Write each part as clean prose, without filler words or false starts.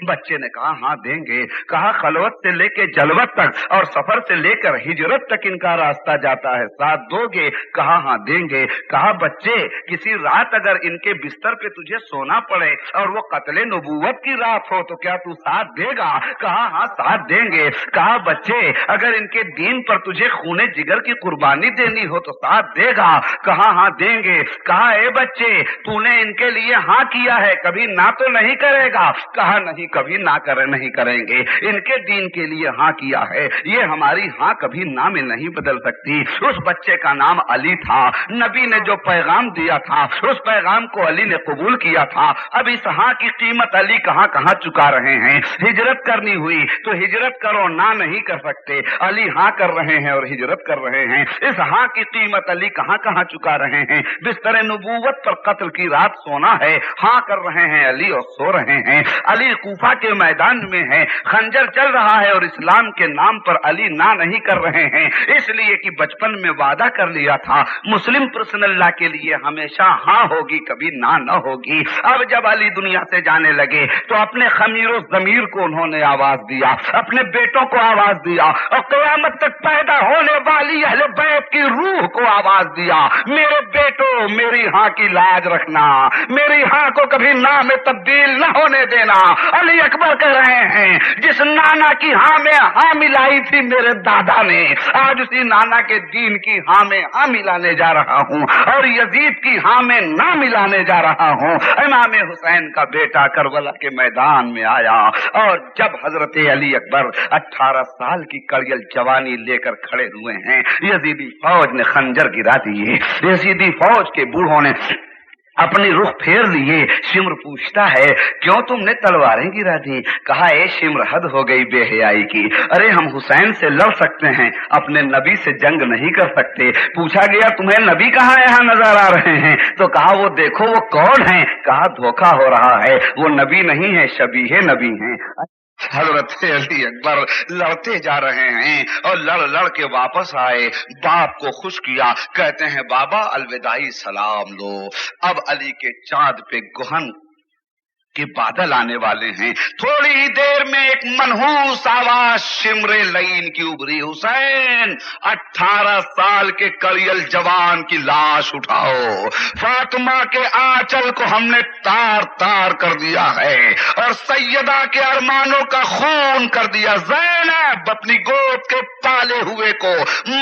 बच्चे ने कहा हाँ देंगे। कहा खलवत से लेके जलवत तक और सफर से लेकर हिजरत तक इनका रास्ता जाता है, साथ दोगे? कहा हाँ देंगे। कहा बच्चे किसी रात अगर इनके बिस्तर पे तुझे सोना पड़े और वो कत्ले नबूवत की रात हो तो क्या तू साथ देगा? कहा हाँ साथ देंगे। कहा बच्चे अगर इनके दीन पर तुझे खूने जिगर की कुर्बानी देनी हो तो साथ देगा? कहा हाँ देंगे। कहा ए बच्चे तूने इनके लिए हाँ किया है, कभी ना तो नहीं करेगा? कहा नहीं, कभी ना नहीं करेंगे। इनके दीन के लिए हाँ किया है, ये हमारी हाँ कभी ना में नहीं बदल सकती। उस बच्चे का नाम अली था। नबी ने जो पैगाम दिया था उस पैगाम को अली ने कबूल किया था। अब इस हाँ की कीमत अली कहाँ कहाँ चुका रहे हैं। हिजरत करनी हुई तो हिजरत करो, ना नहीं कर सकते। अली हाँ कर रहे हैं और हिजरत कर रहे हैं। इस हाँ की कीमत अली कहाँ कहाँ चुका रहे हैं। बिस्तर नबूवत पर कत्ल की रात सोना है, हाँ कर रहे हैं अली और सो रहे हैं। अली कूफा के मैदान में है, खंजर चल रहा है और इस्लाम के नाम पर अली ना नहीं कर रहे हैं, इसलिए कि बचपन में वादा कर लिया था मुस्लिम पर्सन अल्लाह के लिए हमेशा हाँ होगी, कभी ना न होगी। अब जब अली दुनिया से जाने लगे तो अपने खमीर जमीर को उन्होंने आवाज दिया, अपने बेटों को आवाज दिया और क़यामत तक पैदा होने वाली अहले बैत की रूह को आवाज दिया, मेरे बेटो मेरी हाँ की लाज रखना, मेरी हाँ को कभी ना में तब्दील न होने देना। अली अकबर कह रहे हैं जिस नाना की हाँ में हाँ मिलाई थी मेरे दादा ने, आज उसी नाना के दीन की हाँ में हाँ मिलाने जा रहा हूँ और यजीद की हाँ में ना मिलाने जा रहा हूँ। इमाम हुसैन का बेटा करबला के मैदान में आया और जब हजरत अली अकबर 18 साल की कड़ियल जवानी लेकर खड़े हुए हैं, यजीदी फौज ने खंजर गिरा दिए। यजीदी फौज के बूढ़ों ने अपनी रुख फेर लिए। शिम्र पूछता है क्यों तुमने तलवारें गिरा दी? कहा ए शिम्र हद हो गई बेहयाई की, अरे हम हुसैन से लड़ सकते हैं, अपने नबी से जंग नहीं कर सकते। पूछा गया तुम्हें नबी कहाँ यहाँ नजर आ रहे हैं? तो कहा वो देखो वो कौन है? कहा धोखा हो रहा है, वो नबी नहीं है, शबीहे नबी हैं। हजरत अली अकबर लड़ते जा रहे हैं और लड़ के वापस आए, बाप को खुश किया, कहते हैं बाबा अलविदाई सलाम लो। अब अली के चांद पे गुहन के बादल आने वाले हैं। थोड़ी ही देर में एक मनहूस आवाज शिमरे लईन की उभरी, हुसैन 18 साल के कड़ियल जवान की लाश उठाओ, फातिमा के आंचल को हमने तार तार कर दिया है और सैयदा के अरमानों का खून कर दिया। ज़ैनब अपनी गोद के पाले हुए को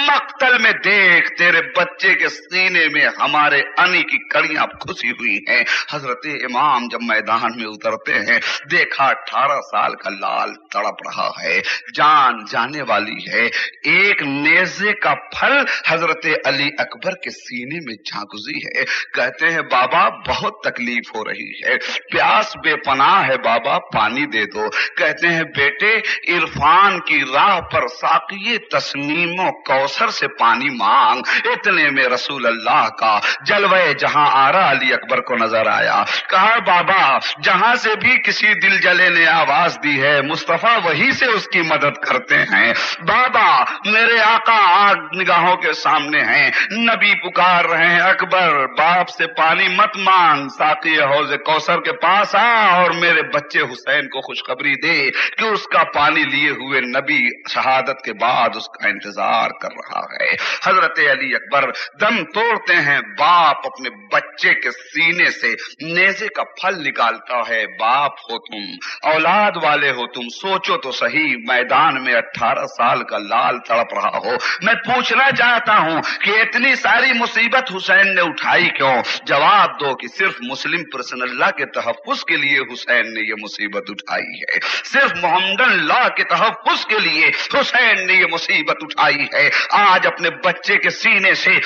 मक्तल में देख, तेरे बच्चे के सीने में हमारे अनी की कड़ियां खुशी हुई हैं। हजरत इमाम जब मैदान में उतरते हैं, देखा 18 साल का लाल तड़प रहा है, जान जाने वाली है। एक नेज़े का फल हजरत अली अकबर के सीने में झांकुजी है। कहते हैं बाबा बहुत तकलीफ हो रही है, प्यास बेपनाह है बाबा, पानी दे दो। कहते हैं बेटे इरफान की राह पर साक़िए तस्नीमो कौसर से पानी मांग। इतने में रसूल अल्लाह का जलवे जहां आरा अली अकबर को नजर आया। कहा बाबा जहां से भी किसी दिल जले ने आवाज दी है, मुस्तफा वहीं से उसकी मदद करते हैं। बाबा मेरे आका आग निगाहों के सामने हैं, नबी पुकार रहे हैं अकबर बाप से पानी मत मांग, साक़ी हौज कौसर के पास आ और मेरे बच्चे हुसैन को खुशखबरी दे कि उसका पानी लिए हुए नबी शहादत के बाद उसका इंतजार कर रहा है। हजरत अली अकबर दम तोड़ते हैं, बाप अपने बच्चे के सीने से नेज़े का फल निकालता है। बाप हो तुम, औलाद वाले हो तुम, सोचो तो सही, मैदान में 18 साल का लाल तड़प रहा हो। मैं पूछना चाहता हूं कि इतनी सारी मुसीबत हुसैन ने उठाई क्यों? जवाब दो कि सिर्फ मुस्लिम पर्सन अल्लाह के तहफ्फुज़ के लिए हुसैन ने ये मुसीबत उठाई है, सिर्फ मोहम्मदन लॉ के तहफ्फुज़ के लिए हुसैन ने ये मुसीबत उठाई है। आज अपने बच्चे के सीने से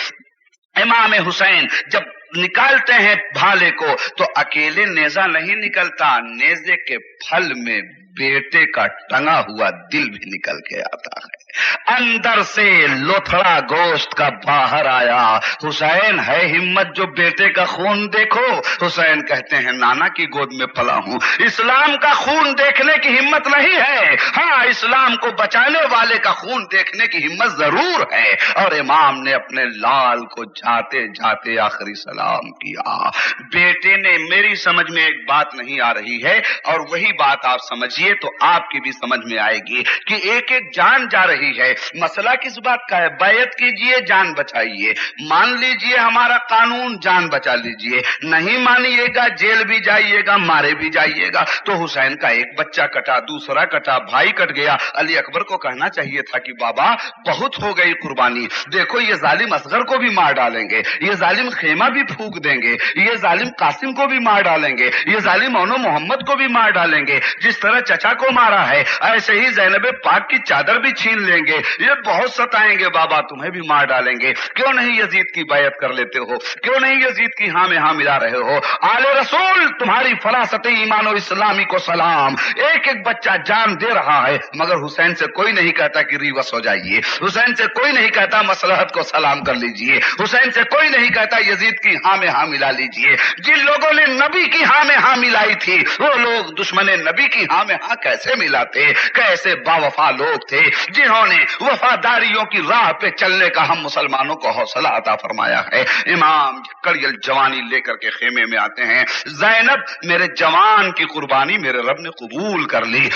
इमाम हुसैन जब निकालते हैं भाले को तो अकेले नेजा नहीं निकलता, नेजे के फल में बेटे का टंगा हुआ दिल भी निकल के आता है। अंदर से लोथड़ा गोश्त का बाहर आया। हुसैन है हिम्मत जो बेटे का खून देखो। हुसैन कहते हैं नाना की गोद में पला हूं, इस्लाम का खून देखने की हिम्मत नहीं है, हाँ इस्लाम को बचाने वाले का खून देखने की हिम्मत जरूर है। और इमाम ने अपने लाल को जाते जाते आखिरी सलाम किया। बेटे ने, मेरी समझ में एक बात नहीं आ रही है और वही बात आप समझिए तो आपकी भी समझ में आएगी कि एक एक जान जा रही है। मसला किस बात का है? बैयत कीजिए, जान बचाइए। मान लीजिए हमारा कानून, जान बचा लीजिए। नहीं मानिएगा, जेल भी जाइएगा, मारे भी जाइएगा। तो हुसैन का एक बच्चा कटा, दूसरा कटा, भाई कट गया। अली अकबर को कहना चाहिए था कि बाबा बहुत हो गई कुर्बानी, देखो ये जालिम असगर को भी मार डालेंगे, ये जालिम खेमा भी फूंक देंगे, ये जालिम कासिम को भी मार डालेंगे, ये जालिम मौनो मोहम्मद को भी मार डालेंगे। जिस तरह चचा को मारा है ऐसे ही ज़ैनब पाक की चादर भी छीन लेंगे, ये बहुत सताएंगे बाबा, तुम्हें भी मार डालेंगे। क्यों नहीं यजीद की बैयत कर लेते हो? क्यों नहीं यजीद की हाँ में हाँ मिला रहे हो? आले रसूल तुम्हारी फरासत ईमान इस्लामी को सलाम। एक एक बच्चा जान दे रहा है मगर हुसैन से कोई नहीं कहता कि रिवस हो जाइए, हुसैन से कोई नहीं कहता मसलहत को सलाम कर लीजिए, हुसैन से कोई नहीं कहता यजीद की हाँ में हाँ मिला लीजिए। जिन लोगों ने नबी की हाँ में हाँ मिलाई थी वो लोग दुश्मने नबी की हाँ में हाँ कैसे मिलाते? कैसे बावफा लोग थे जिन्होंने वफादारियों की राह पे चलने का हम मुसलमानों को हौसला अता फरमाया है। इमाम कड़ियल जवानी लेकर के खेमे में आते हैं, ज़ैनब मेरे जवान की कुर्बानी मेरे रब ने कबूल कर ली।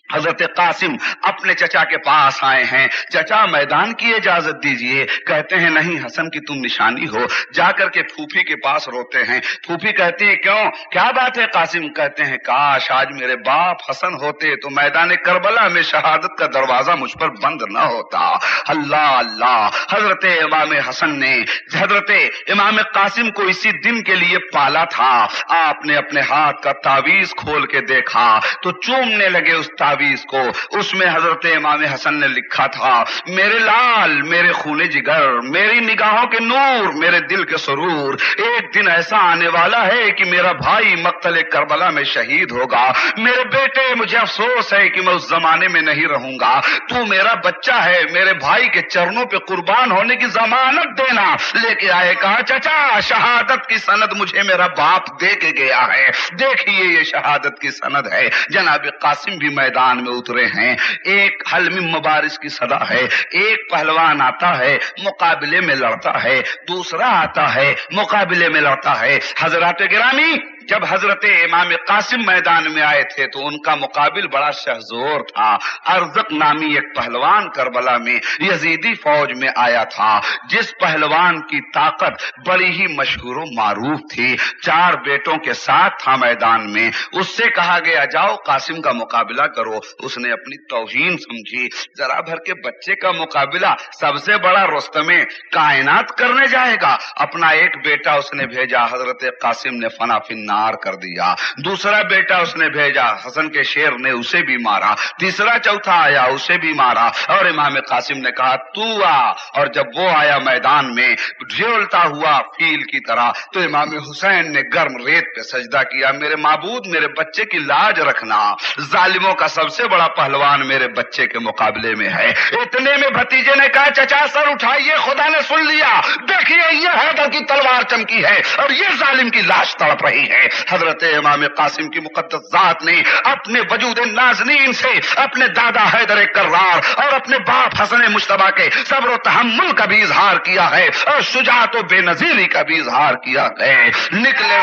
हजरत कासिम अपने चचा के पास आए हैं, चचा मैदान की इजाजत दीजिए। कहते हैं नहीं हसन की तुम निशानी हो। जाकर के फूफी के पास रोते हैं। फूफी कहती है क्यों, क्या बात है? कासिम कहते हैं काश आज मेरे बाप हसन होते तो मैदान करबला में शहादत का दरवाजा मुझ पर बंद न होता। अल्लाह अल्लाह, हजरत इमाम हसन ने हजरत इमाम कासिम को इसी दिन के लिए पाला था। आपने अपने हाथ का तावीज खोल के देखा तो चूमने लगे उस तावीज को। उसमें हजरत इमाम हसन ने लिखा था, मेरे लाल, मेरे खूने जिगर, मेरी निगाहों के नूर, मेरे दिल के सुरूर, एक दिन ऐसा आने वाला है कि मेरा भाई मक्तल करबला में शहीद होगा। मेरे बेटे मुझे अफसोस है कि मैं उस जमाने में नहीं रहूंगा। तू मेरा बच्चा है, मेरे भाई के चरणों पे कुर्बान होने की जमानत देना। लेके आए, कहा चचा शहादत की सनद मुझे मेरा बाप दे के गया है, देखिए ये शहादत की सनद है। जनाब कासिम भी मैदान में उतरे हैं। एक हलमी मुबारिस की सदा है, एक पहलवान आता है मुकाबले में लड़ता है, दूसरा आता है मुकाबले में लड़ता है। हजरत गिरामी जब हजरत इमाम कासिम मैदान में आए थे तो उनका मुकाबिल बड़ा शहजोर था। अर्जक नामी एक पहलवान करबला में यजीदी फौज में आया था, जिस पहलवान की ताकत बड़ी ही मशहूर मारूफ थी। 4 बेटों के साथ था मैदान में। उससे कहा गया जाओ कासिम का मुकाबला करो। उसने अपनी तौहीन समझी, जरा भर के बच्चे का मुकाबला सबसे बड़ा रुस्तमे कायनात करने जाएगा। अपना एक बेटा उसने भेजा, हजरत कासिम ने फनाफिन नार कर दिया। दूसरा बेटा उसने भेजा, हसन के शेर ने उसे भी मारा। तीसरा चौथा आया, उसे भी मारा। और इमाम कासिम ने कहा तू आ। और जब वो आया मैदान में झोलता हुआ फील की तरह, तो इमाम हुसैन ने गर्म रेत पे सजदा किया, मेरे माबूद मेरे बच्चे की लाज रखना, जालिमों का सबसे बड़ा पहलवान मेरे बच्चे के मुकाबले में है। इतने में भतीजे ने कहा चचा सर उठाइए, खुदा ने सुन लिया, देखिए ये हैदर की तलवार चमकी है और ये जालिम की लाश तड़प रही है। हजरत इमाम कासिम की मुकद्दस जात ने अपने वजूद नाज़नीन से अपने दादा हैदर कर्रार और अपने बाप हसन मुश्तबा के सब्र तहम्मुल का भी इजहार किया है और शुजाअत व बेनजीरी का भी इजहार किया है। निकले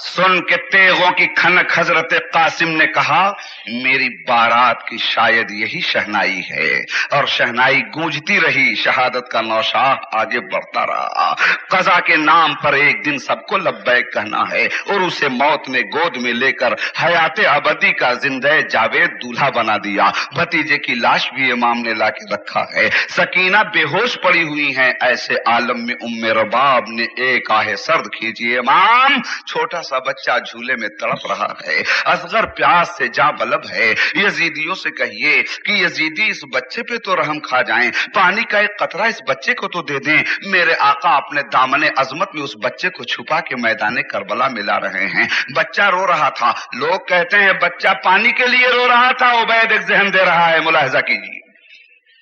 सुन के तेगों की खनक हजरत कासिम ने कहा मेरी बारात की शायद यही शहनाई है। और शहनाई गूंजती रही, शहादत का नौशाह आगे बढ़ता रहा। कज़ा के नाम पर एक दिन सबको लब्बैक कहना है और उसे मौत ने गोद में लेकर हयात अबदी का जिंदे जावेद दूल्हा बना दिया। भतीजे की लाश भी इमाम ने लाके रखा है। सकीना बेहोश पड़ी हुई हैं। ऐसे आलम में उम्मे रबाब ने एक आहे सर्द खींची, इमाम छोटा सा बच्चा झूले में तड़प रहा है। असगर प्यास से जा बलक तलब है। यजीदियों से कहिए कि यजीदी इस बच्चे पे तो रहम खा जाएं, पानी का एक कतरा इस बच्चे को तो दे दें। मेरे आका अपने दामने अजमत में उस बच्चे को छुपा के मैदान करबला मिला रहे हैं। बच्चा रो रहा था। लोग कहते हैं बच्चा पानी के लिए रो रहा था, उबैद एक जहन दे रहा है, मुलाहिजा कीजिए,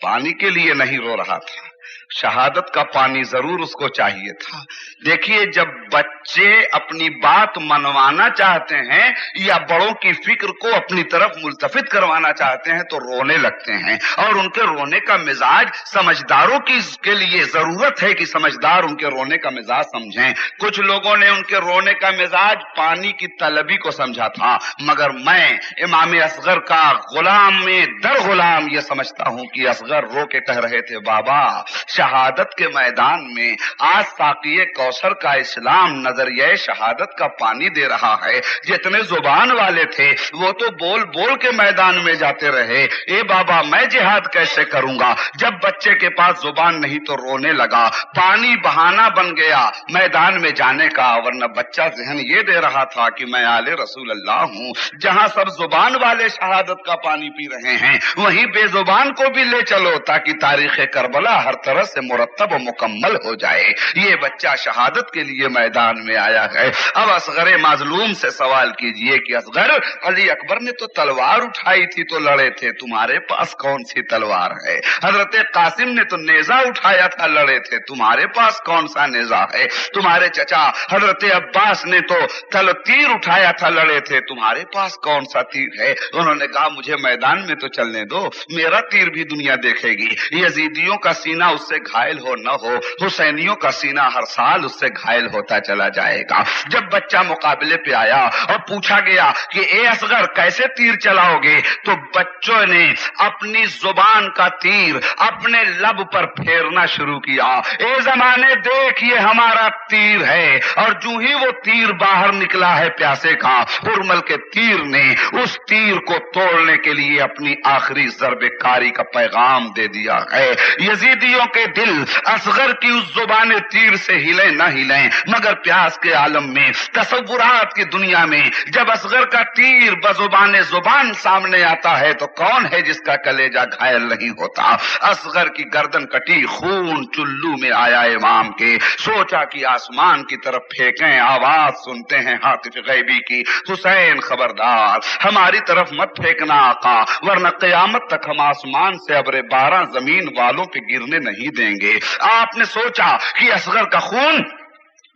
पानी के लिए नहीं रो रहा था, शहादत का पानी जरूर उसको चाहिए था। देखिए, जब बच्चे अपनी बात मनवाना चाहते हैं या बड़ों की फिक्र को अपनी तरफ मुल्तफित करवाना चाहते हैं तो रोने लगते हैं, और उनके रोने का मिजाज समझदारों की के लिए जरूरत है कि समझदार उनके रोने का मिजाज समझें। कुछ लोगों ने उनके रोने का मिजाज पानी की तलबी को समझा था, मगर मैं इमाम असगर का गुलाम में दर गुलाम ये समझता हूं कि असगर रो के कह रहे थे, बाबा शहादत के मैदान में आज साक़िए कौसर का इस्लाम नजरिए शहादत का पानी दे रहा है। जितने जुबान वाले थे वो तो बोल बोल के मैदान में जाते रहे, ए बाबा मैं जिहाद कैसे करूंगा। जब बच्चे के पास जुबान नहीं तो रोने लगा, पानी बहाना बन गया मैदान में जाने का, वरना बच्चा जहन ये दे रहा था कि मैं आले रसूल अल्लाह हूँ। जहां सब जुबान वाले शहादत का पानी पी रहे हैं वहीं बेजुबान को भी ले चलो ताकि तारीख करबला हर तरह से मुरत्तब और मुकम्मल हो जाए। ये बच्चा शहादत के लिए मैदान में आया है। अब असगर मजलूम से सवाल कीजिए कि असगर, अली अकबर ने तो तलवार उठाई थी तो लड़े थे, तुम्हारे पास कौन सी तलवार है। हजरत कासिम ने तो नेजा उठाया था, लड़े थे, तुम्हारे पास कौन सा नेजा है। तुम्हारे चचा हजरत अब्बास ने तो तीर उठाया था, लड़े थे, तुम्हारे पास कौन सा तीर है। उन्होंने कहा मुझे मैदान में तो चलने दो, मेरा तीर भी दुनिया देखेगी। यजीदियों का सीना उससे घायल हो न हो, हुसैनियों का सीना हर साल उससे घायल होता चला जाएगा। जब बच्चा मुकाबले पे आया और पूछा गया कि ए असगर कैसे तीर चलाओगे, तो बच्चों ने अपनी जुबान का तीर अपने लब पर फेरना शुरू किया। ए जमाने देख ये हमारा तीर है, और जो ही वो तीर बाहर निकला है प्यासे का, हुरमल के तीर ने उस तीर को तोड़ने के लिए अपनी आखिरी ज़र्ब-ए-कारी का पैगाम दे दिया है। यजीदियों के दिल असगर की उस जुबान तीर से हिले न हिले, मगर प्यास के आलम में, तसव्वुरात की दुनिया में जब असगर का तीर बजुबान जुबान सामने आता है तो कौन है जिसका कलेजा घायल नहीं होता। असगर की गर्दन कटी, खून चुल्लू में आया इमाम के। सोचा कि आसमान की तरफ फेंकें, आवाज सुनते हैं हातिफ गैबी की, हुसैन खबरदार हमारी तरफ मत फेंकना आका, वरना क़यामत तक हम आसमान से अबरे 12 जमीन वालों पे गिरने नहीं देंगे। आपने सोचा कि असगर का खून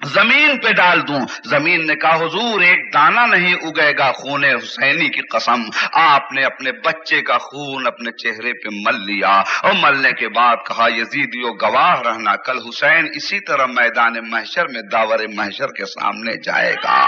जमीन पे डाल दूं। जमीन ने कहा हुजूर एक दाना नहीं उगेगा खूने हुसैनी की कसम। आपने अपने बच्चे का खून अपने चेहरे पे मल लिया, और मलने के बाद कहा यजीदियों गवाह रहना, कल हुसैन इसी तरह मैदान महशर में दावरे महशर के सामने जाएगा।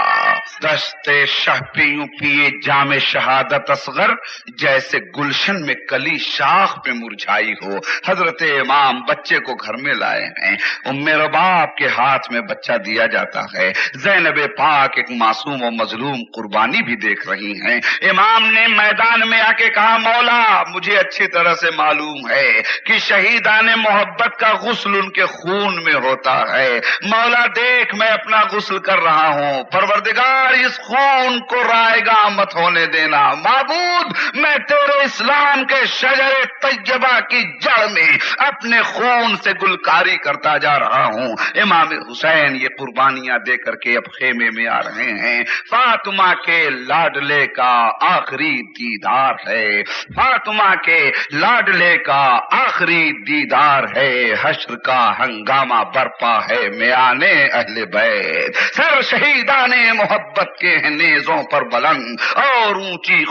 दस्ते शाह पियूं पिए जामे शहादत असगर, जैसे गुलशन में कली शाख पे मुरझाई हो। हजरत इमाम बच्चे को घर में लाए हैं, उम्मे रबाब के हाथ में बच्चा दिया जाता है। ज़ैनब पाक एक मासूम और मजलूम कुर्बानी भी देख रही हैं। इमाम ने मैदान में आके कहा मौला मुझे अच्छी तरह से मालूम है कि शहीदाने मोहब्बत का गुस्ल उनके खून में होता है। मौला देख मैं अपना गुस्ल कर रहा हूँ, परवरदिगार इस खून को रायगा मत होने देना। माबूद मैं तेरे इस्लाम के शजरे तैयबा की जड़ में अपने खून से गुलकारी करता जा रहा हूँ। इमाम हुसैन ये कुर्बानियां दे करके अब खेमे में आ रहे हैं। फातिमा के लाडले का आखिरी दीदार है, फातिमा के लाडले का आखिरी दीदार है। हश्र का हंगामा बरपा है मियाने अहले बैत, सर शहीदाने मोहब्बत के नेज़ों पर बुलंद, और ऊंची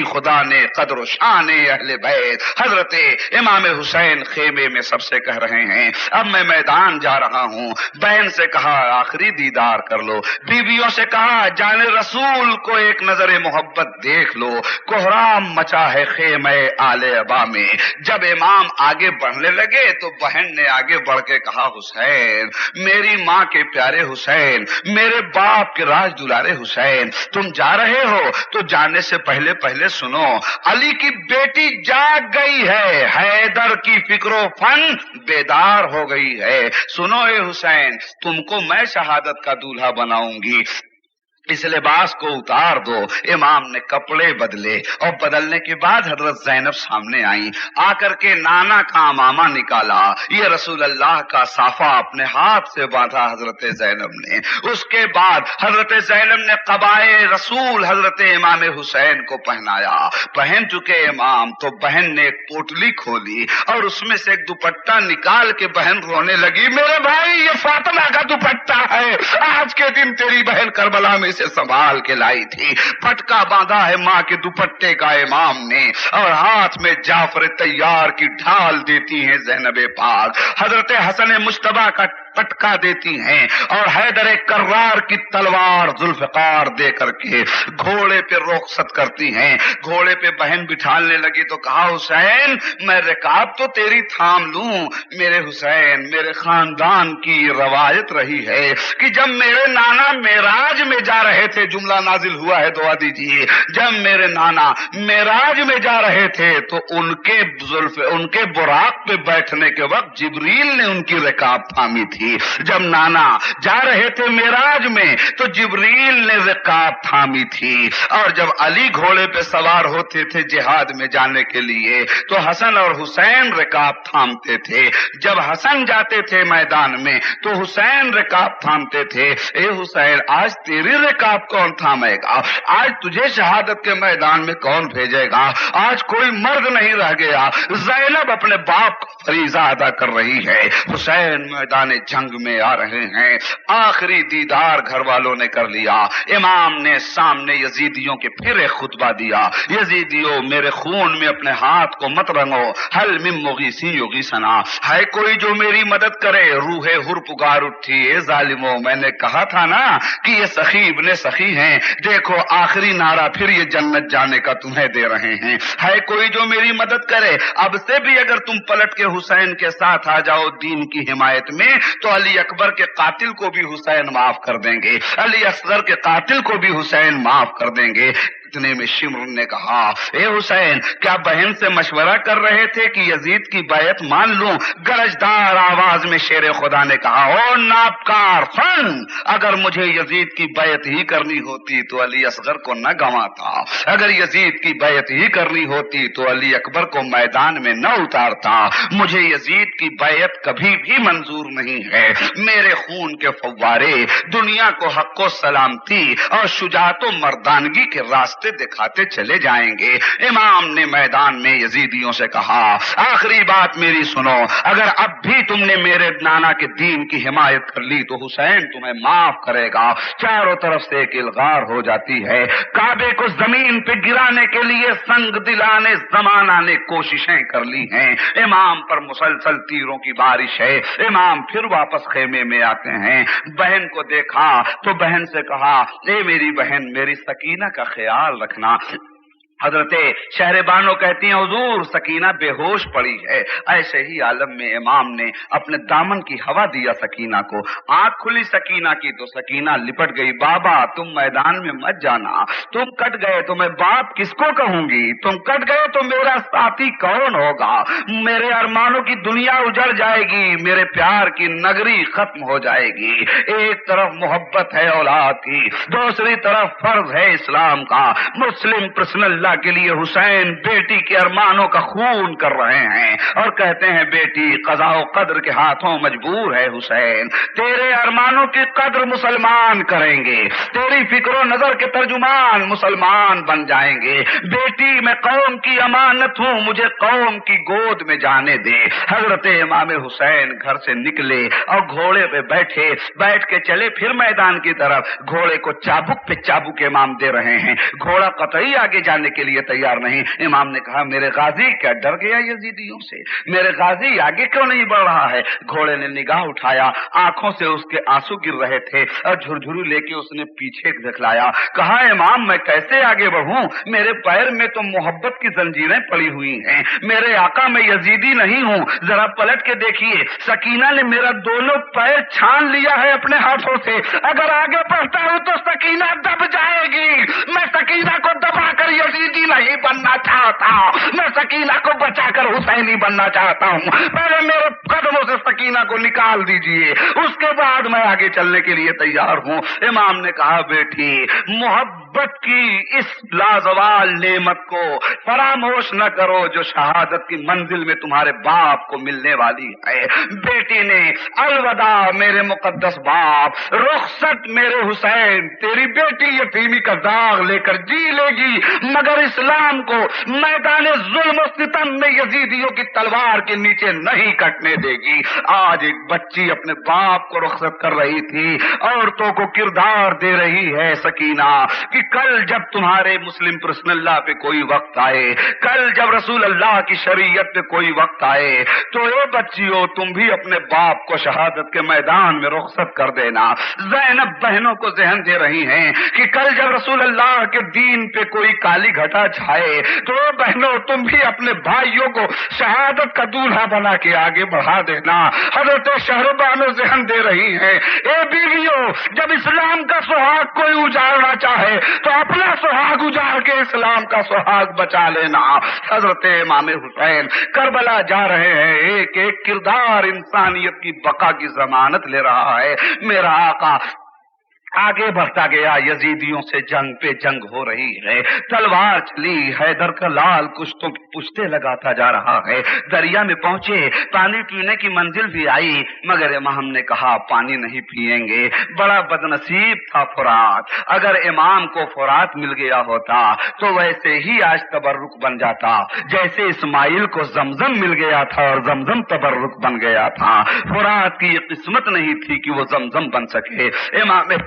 खुदा ने कद्र शाने अहले बैत। हजरत इमाम हुसैन खेमे में सबसे कह रहे हैं अब मैं मैदान जा रहा हूँ। बहन से कहा आखिरी दीदार कर लो, बीवियों से कहा जाने रसूल को एक नजर मोहब्बत देख लो। कोहराम मचा है खेमे आले अबा में। जब इमाम आगे बढ़ने लगे तो बहन ने आगे बढ़ के कहा हुसैन, मेरी माँ के प्यारे हुसैन, मेरे बाप के राज दुलारे हुसैन, तुम जा रहे हो तो जाने से पहले पहले सुनो, अली की बेटी जाग गई है, हैदर की फिक्रो फन बेदार हो गई है। सुनो ए हुसैन, तुमको मैं शहादत का दूल्हा बनाऊंगी। इस लिबास को उतार दो। इमाम ने कपड़े बदले और बदलने के बाद हजरत जैनब सामने आई। आकर के नाना का अमामा निकाला, ये रसूल अल्लाह का साफा अपने हाथ से बांधा हजरत जैनब ने। उसके बाद हजरत जैनब ने कबाए रसूल हजरत इमाम हुसैन को पहनाया। पहन चुके इमाम तो बहन ने एक पोटली खोली और उसमें से एक दुपट्टा निकाल के बहन रोने लगी, मेरे भाई ये फातिमा का दुपट्टा है, आज के दिन तेरी बहन करबला में से संभाल के लाई थी। पटका बांधा है माँ के दुपट्टे का इमाम ने और हाथ में जाफर तैयार की ढाल देती हैं जैनब पाक। हजरत हसन मुश्तबा का पटका देती हैं और हैदर कर्रार की तलवार जुल्फकार दे करके घोड़े पे रुखसत करती हैं। घोड़े पे बहन बिठाने लगी तो कहा, हुसैन मैं रिकाब तो तेरी थाम लूं। मेरे हुसैन, मेरे खानदान की रवायत रही है कि जब मेरे नाना मेराज में जा रहे थे, जुमला नाजिल हुआ है, दुआ दीजिए, जब मेरे नाना मेराज में जा रहे थे तो उनके बुराक पे बैठने के वक्त जिब्रील ने उनकी रिकाब थामी थी। जब नाना जा रहे थे मेराज में तो जिब्रील ने रिकाब थामी थी। और जब अली घोड़े पे सवार होते थे जिहाद में जाने के लिए तो हसन और हुसैन रिकाब थामते थे। जब हसन जाते थे मैदान में तो हुसैन रिकाब थामते थे। ए हुसैन, आज तेरी रिकाब कौन थामेगा? आज तुझे शहादत के मैदान में कौन भेजेगा? आज कोई मर्द नहीं रह गया। ज़ैनब अपने बाप का फरीजा अदा कर रही है। हुसैन मैदान जंग में आ रहे हैं। आखिरी दीदार घर वालों ने कर लिया। इमाम ने सामने यजीदियों के फिर एक खुतबा दिया, यजीदियों मेरे खून में अपने हाथ को मत रंगो, हल मिन मुगीसी युगीसना, है कोई जो मेरी मदद करे? रूहे हुर पुकार उठी, ए जालिमो, मैंने कहा था ना कि ये सखी इब्ने सखी हैं। देखो आखिरी नारा फिर ये जन्नत जाने का तुम्हें दे रहे हैं। है कोई जो मेरी मदद करे? अब से भी अगर तुम पलट के हुसैन के साथ आ जाओ दीन की हिमायत में तो अली अकबर के कातिल को भी हुसैन माफ कर देंगे, अली असगर के कातिल को भी हुसैन माफ कर देंगे। इतने में शिमर ने कहा, ए हुसैन, क्या बहन से मशवरा कर रहे थे कि यजीद की बैत मान लूं? गरजदार आवाज में शेर खुदा ने कहा, ओ नापकार फन, अगर मुझे यजीद की बैत ही करनी होती तो अली असगर को न गंवाता। अगर यजीद की बैत ही करनी होती तो अली अकबर को मैदान में न उतारता। मुझे यजीद की बैत कभी भी मंजूर नहीं है। मेरे खून के फव्वारे दुनिया को हक्को सलामती और शुजातो मर्दानगी के रास्ते दिखाते चले जाएंगे। इमाम ने मैदान में यजीदियों से कहा, आखिरी बात मेरी सुनो, अगर अब भी तुमने मेरे नाना के दीन की हिमायत कर ली तो हुसैन तुम्हें माफ करेगा। चारों तरफ से एक इल्गार हो जाती है। काबे को जमीन पे गिराने के लिए संग दिलाने जमाना ने कोशिशें कर ली हैं। इमाम पर मुसलसल तीरों की बारिश है। इमाम फिर वापस खेमे में आते हैं। बहन को देखा तो बहन से कहा, ए मेरी बहन, मेरी सकीना का ख्याल रखना। हजरते शहरबानो कहती हैं, हुजूर सकीना बेहोश पड़ी है। ऐसे ही आलम में इमाम ने अपने दामन की हवा दिया सकीना को। आंख खुली सकीना की तो सकीना लिपट गई। बाबा तुम मैदान में मत जाना, तुम कट गए तो मैं बाप किसको कहूंगी? तुम कट गए तो मेरा साथी कौन होगा? मेरे अरमानों की दुनिया उजड़ जाएगी, मेरे प्यार की नगरी खत्म हो जाएगी। एक तरफ मोहब्बत है औलाद की, दूसरी तरफ फर्ज है इस्लाम का। मुस्लिम पर्सनल के लिए हुसैन बेटी के अरमानों का खून कर रहे हैं और कहते हैं, बेटी कज़ा व कद्र के हाथों मजबूर है। हुसैन तेरे अरमानों की कद्र मुसलमान करेंगे, तेरी फिक्र नजर के तर्जुमान मुसलमान बन जाएंगे। बेटी मैं कौम की अमानत हूं, मुझे कौम की गोद में जाने दे। हजरत इमाम हुसैन घर से निकले और घोड़े पे बैठ के चले फिर मैदान की तरफ। घोड़े को चाबुक पे चाबुक इमाम दे रहे हैं। घोड़ा कतई आगे जाने के लिए तैयार नहीं। इमाम ने कहा, मेरे गाजी क्या डर गया यजीदियों से? मेरे गाजी आगे क्यों नहीं बढ़ रहा है? घोड़े ने निगाह उठाया, आंखों से उसके आंसू गिर रहे थे और झुरझुरू लेके उसने पीछे दिखलाया। कहा, इमाम मैं कैसे आगे बढ़ूं? मेरे पैर में तो मोहब्बत की जंजीरें पड़ी हुई हैं। मेरे आका मैं यजीदी नहीं हूं। जरा पलट के देखिए, सकीना ने मेरा दोनों पैर छान लिया है अपने हाथों से। अगर आगे बढ़ता हूं तो सकीना दब जाएगी। मैं सकीना को दबाकर यजीदी नहीं बनना चाहता, मैं सकीना को बचाकर हुसैनी बनना चाहता हूं। पहले मेरे कदमों से سکینہ کو نکال دیجئے، اس کے بعد میں آگے چلنے کے لیے تیار ہوں۔ امام نے کہا بیٹی، محبت کی اس لازوال نعمت کو فراموش نہ کرو جو شہادت کی منزل میں تمہارے باپ کو ملنے والی ہے۔ بیٹی نے الوداع میرے مقدس باپ، رخصت میرے حسین، تیری بیٹی یتیمی کا داغ لے کر جی لے گی مگر اسلام کو میدان ظلم و ستم میں یزیدیوں کی تلوار کے نیچے نہیں کٹنے دے گی۔ آج ایک بچی اپنے باپ کو رخصت کر رہی تھی، عورتوں کو کردار دے رہی ہے سکینہ کہ کل جب تمہارے مسلم پرسنل اللہ پہ کوئی وقت آئے، کل جب رسول اللہ کی شریعت پہ کوئی وقت آئے تو اے بچیوں تم بھی اپنے باپ کو شہادت کے میدان میں رخصت کر دینا۔ زینب بہنوں کو ذہن دے رہی ہیں کہ کل جب رسول اللہ کے دین پہ کوئی کالی گھٹا چھائے تو اے بہنوں تم بھی اپنے بھائیوں کو شہادت کا دولہا بنا کے آگے بڑھا دینا۔ حضرت شہربانو ذہن دے رہی ہیں، اے بیویوں جب اسلام کا سہاگ کوئی اجاڑنا چاہے تو اپنا سہاگ اجاڑ کے اسلام کا سہاگ بچا لینا۔ حضرت امام حسین کربلا جا رہے ہیں، ایک ایک کردار انسانیت کی بقا کی ضمانت لے رہا ہے۔ میرا آقا آگے بڑھتا گیا، یزیدیوں سے جنگ پہ جنگ ہو رہی ہے، تلوار چلی، حیدر کا لال کشتوں کی پشتے لگاتا جا رہا ہے۔ دریا میں پہنچے، پانی پینے کی منزل بھی آئی مگر امام نے کہا پانی نہیں پیئیں گے۔ بڑا بدنصیب تھا فرات، اگر امام کو فرات مل گیا ہوتا تو ویسے ہی آج تبرک بن جاتا جیسے اسماعیل کو زمزم مل گیا تھا اور زمزم تبرک بن گیا تھا۔ فرات کی یہ قسمت نہیں تھی کہ وہ زمزم بن سکے۔ امام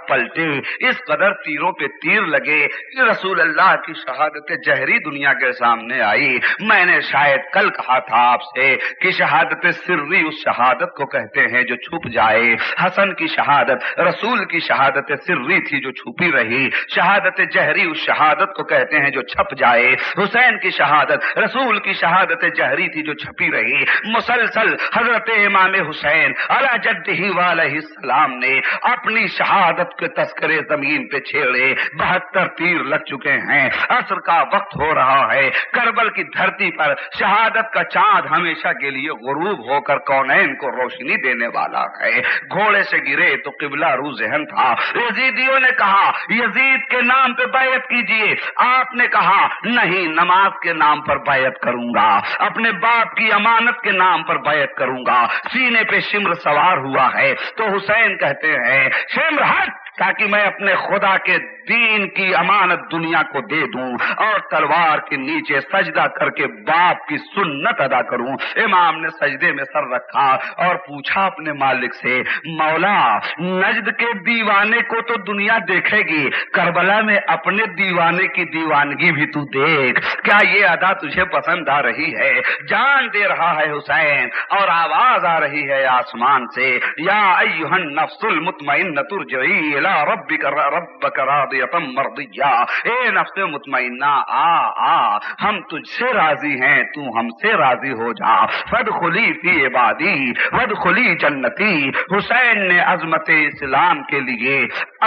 پلٹے، اس قدر تیروں پہ تیر لگے کہ رسول اللہ کی شہادت جہری دنیا کے سامنے آئی۔ میں نے شاید کل کہا تھا آپ سے کہ شہادت سری اس شہادت کو کہتے ہیں جو چھپ جائے۔ حسن کی شہادت رسول کی شہادت سری تھی جو چھپی رہی، شہادت جہری اس شہادت کو کہتے ہیں جو چھپ جائے۔ حسین کی شہادت رسول کی شہادت جہری تھی جو چھپی رہی۔ مسلسل حضرت امام حسین علی جدہ علیہ السلام نے اپنی شہادت کے تذکرے زمین پہ چھیڑے، 72 تیر لگ چکے ہیں، عصر کا وقت ہو رہا ہے، کربل کی دھرتی پر شہادت کا چاند ہمیشہ کے لیے غروب ہو کر کونین کو روشنی دینے والا ہے۔ گھوڑے سے گرے تو قبلہ رو ذہن تھا، یزیدیوں نے کہا یزید کے نام پہ بیعت کیجئے، آپ نے کہا نہیں نماز کے نام پر بیعت کروں گا، اپنے باپ کی امانت کے نام پر بیعت کروں گا۔ سینے پہ شمر سوار ہوا ہے تو حسین کہتے ہیں شمر ہٹ تاکہ میں اپنے خدا کے دین کی امانت دنیا کو دے دوں اور تلوار کے نیچے سجدہ کر کے باپ کی سنت ادا کروں۔ امام نے سجدے میں سر رکھا اور پوچھا اپنے مالک سے، مولا نجد کے دیوانے کو تو دنیا دیکھے گی، کربلا میں اپنے دیوانے کی دیوانگی بھی تو دیکھ، کیا یہ ادا تجھے پسند آ رہی ہے؟ جان دے رہا ہے حسین اور آواز آ رہی ہے آسمان سے، یا ایھا النفس المطمئنۃ ارجعی الی ربک راضیۃ مرضیہ، اے نفس مطمئنہ آ ہم تجھ سے راضی ہیں، تو ہم سے راضی ہو جا، فادخلی فی عبادی وادخلی جنتی۔ حسین نے عظمت اسلام کے لیے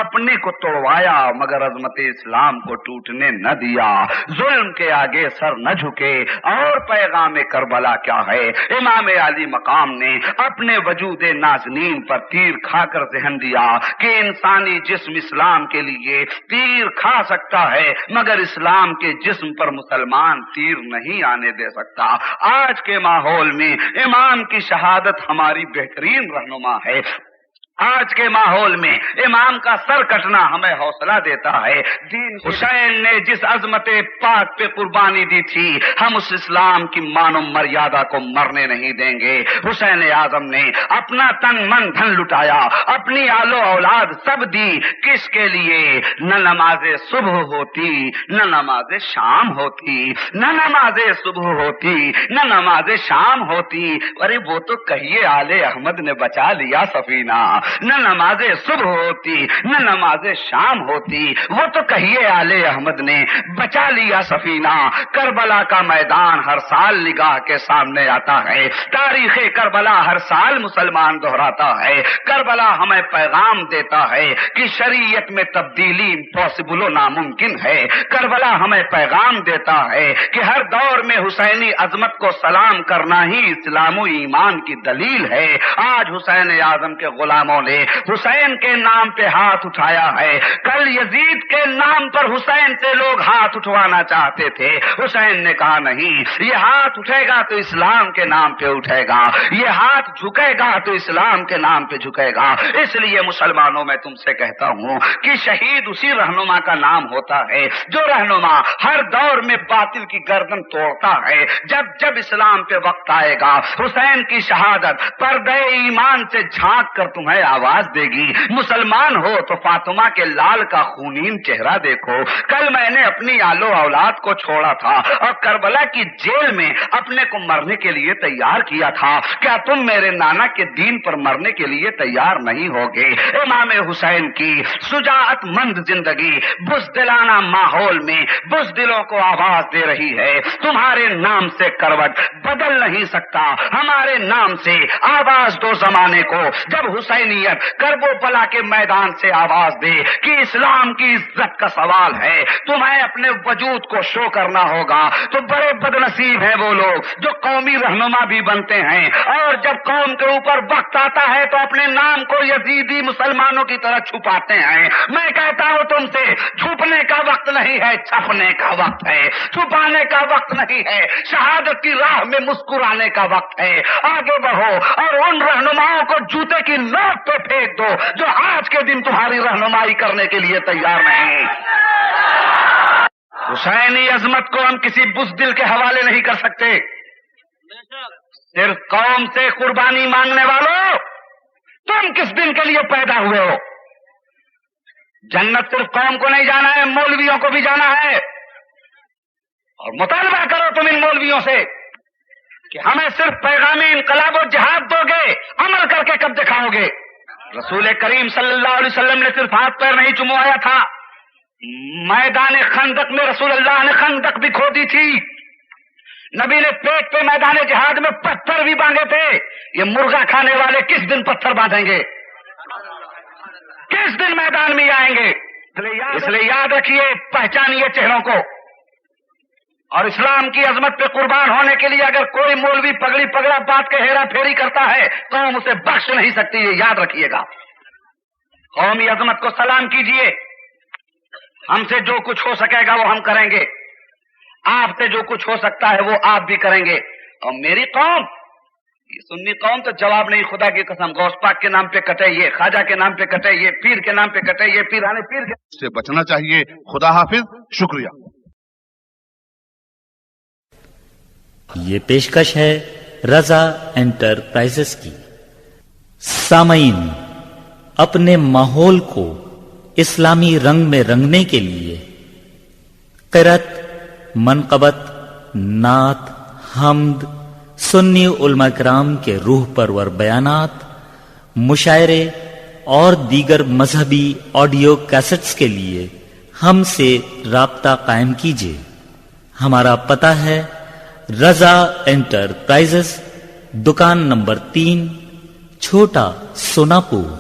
اپنے کو توڑوایا مگر عظمت اسلام کو ٹوٹنے نہ دیا، ظلم کے آگے سر نہ جھکے۔ اور پیغام کربلا کیا ہے؟ امام علی مقام نے اپنے وجود نازنین پر تیر کھا کر ذہن دیا کہ انسانی جسم اسلام کے لیے تیر کھا سکتا ہے مگر اسلام کے جسم پر مسلمان تیر نہیں آنے دے سکتا۔ آج کے ماحول میں امام کی شہادت ہماری بہترین رہنما ہے۔ آج کے ماحول میں امام کا سر کٹنا ہمیں حوصلہ دیتا ہے۔ دین حسین نے جس عظمت پاک پہ قربانی دی تھی ہم اس اسلام کی مان و مریادہ کو مرنے نہیں دیں گے۔ حسین اعظم نے اپنا تن من دھن لٹایا، اپنی آل و اولاد سب دی، کس کے لیے؟ نہ نماز صبح ہوتی نہ نماز شام ہوتی، نہ نماز صبح ہوتی نہ نماز شام ہوتی۔ ارے وہ تو کہیے آل احمد نے بچا لیا سفینہ، نہ نماز صبح ہوتی نہ نماز شام ہوتی. وہ تو کہیے آلے احمد نے بچا لیا سفینہ. کربلا کا میدان ہر سال نگاہ کے سامنے آتا ہے. تاریخ کربلا ہر سال مسلمان دہراتا ہے. کربلا ہمیں پیغام دیتا ہے کہ شریعت میں تبدیلی امپاسبل و ناممکن ہے. کربلا ہمیں پیغام دیتا ہے کہ ہر دور میں حسینی عظمت کو سلام کرنا ہی اسلام و ایمان کی دلیل ہے. آج حسین اعظم کے غلاموں نے حسین کے نام پہ ہاتھ اٹھایا ہے. کل یزید کے نام پر حسین سے لوگ ہاتھ اٹھوانا چاہتے تھے. حسین نے کہا نہیں, یہ ہاتھ اٹھے گا تو اسلام کے نام پہ اٹھے گا, یہ ہاتھ جھکے گا تو اسلام کے نام پہ جھکے گا. اس لیے مسلمانوں میں تم سے کہتا ہوں کہ شہید اسی رہنما کا نام ہوتا ہے جو رہنما ہر دور میں باطل کی گردن توڑتا ہے. جب جب اسلام پہ وقت آئے گا حسین کی شہادت پردے ایمان سے جھانک کر تمہیں آواز دے گی. مسلمان ہو تو فاطمہ کے لال کا خونین چہرہ دیکھو. کل میں نے اپنی آل و اولاد کو چھوڑا تھا اور کربلا کی جیل میں اپنے کو مرنے کے لیے تیار کیا تھا. کیا تم میرے نانا کے دین پر مرنے کے لیے تیار نہیں ہوگے؟ امام حسین کی شجاعت مند زندگی بزدلانہ ماحول میں بزدلوں کو آواز دے رہی ہے. تمہارے نام سے کروٹ بدل نہیں سکتا, ہمارے نام سے آواز دو زمانے کو. جب حسینیت کرب و بلا کے میدان سے آواز دے کہ اسلام کی عزت کا سوال ہے, تمہیں اپنے وجود کو شو کرنا ہوگا. تو بڑے بدنصیب ہیں وہ لوگ جو قومی رہنما بھی بنتے ہیں اور جب قوم کے اوپر وقت آتا ہے تو اپنے نام کو یزیدی مسلمانوں کی طرح چھپاتے ہیں. میں کہتا ہوں تم سے, چھپنے کا وقت نہیں ہے, چھپنے کا وقت ہے. چھپانے کا وقت نہیں ہے, شہادت کی راہ میں مسکرانے کا وقت ہے. آگے بڑھو اور ان رہنماؤں کو جوتے کی نوک پہ پھینک دو جو آج کے دن تمہاری رہنمائی کرنے کے لیے تیار نہیں. حسینی عظمت کو ہم کسی بزدل کے حوالے نہیں کر سکتے. صرف قوم سے قربانی مانگنے والوں, تم کس دن کے لیے پیدا ہوئے ہو؟ جنت صرف قوم کو نہیں جانا ہے, مولویوں کو بھی جانا ہے. اور مطالبہ کرو تم ان مولویوں سے کہ ہمیں صرف پیغام انقلاب و جہاد دو گے, عمل کر کے کب دکھاؤ گے؟ رسول کریم صلی اللہ علیہ وسلم نے صرف ہاتھ پیر نہیں چموایا تھا, میدان خندق میں رسول اللہ نے خندق بھی کھودی تھی. نبی نے پیٹ پہ میدان جہاد میں پتھر بھی باندھے تھے. یہ مرغا کھانے والے کس دن پتھر باندھیں گے؟ کس دن میدان میں آئیں گے؟ اس لیے یاد رکھیے, پہچانیے چہروں کو. اور اسلام کی عظمت پہ قربان ہونے کے لیے اگر کوئی مولوی پگڑی پگڑا بات کے ہیرا پھیری کرتا ہے قوم اسے بخش نہیں سکتی. یہ یاد رکھیے گا. قومی عظمت کو سلام کیجیے. ہم سے جو کچھ ہو سکے گا وہ ہم کریں گے, آپ سے جو کچھ ہو سکتا ہے وہ آپ بھی کریں گے. اور میری قوم, یہ سنی قوم تو جواب نہیں. خدا کی قسم, غوث پاک کے نام پہ کٹے یہ, خواجہ کے نام پہ کٹے یہ, پیر کے نام پہ کٹے یہ, پیرانے پیر کے سے بچنا چاہیے. خدا حافظ, شکریہ. یہ پیشکش ہے رضا انٹرپرائزز کی. سامعین, اپنے ماحول کو اسلامی رنگ میں رنگنے کے لیے قرأت, منقبت, نعت, حمد, سنی علماء کرام کے روح پرور بیانات, مشاعرے اور دیگر مذہبی آڈیو کیسٹس کے لیے ہم سے رابطہ قائم کیجیے. ہمارا پتہ ہے رضا انٹرپرائزز, دکان نمبر 3, چھوٹا سوناپور,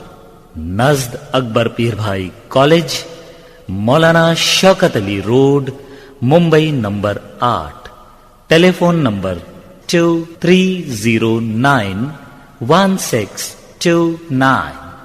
نزد اکبر پیر بھائی کالج, مولانا شوکت علی روڈ, ممبئی نمبر 8. ٹیلی فون نمبر 23091629.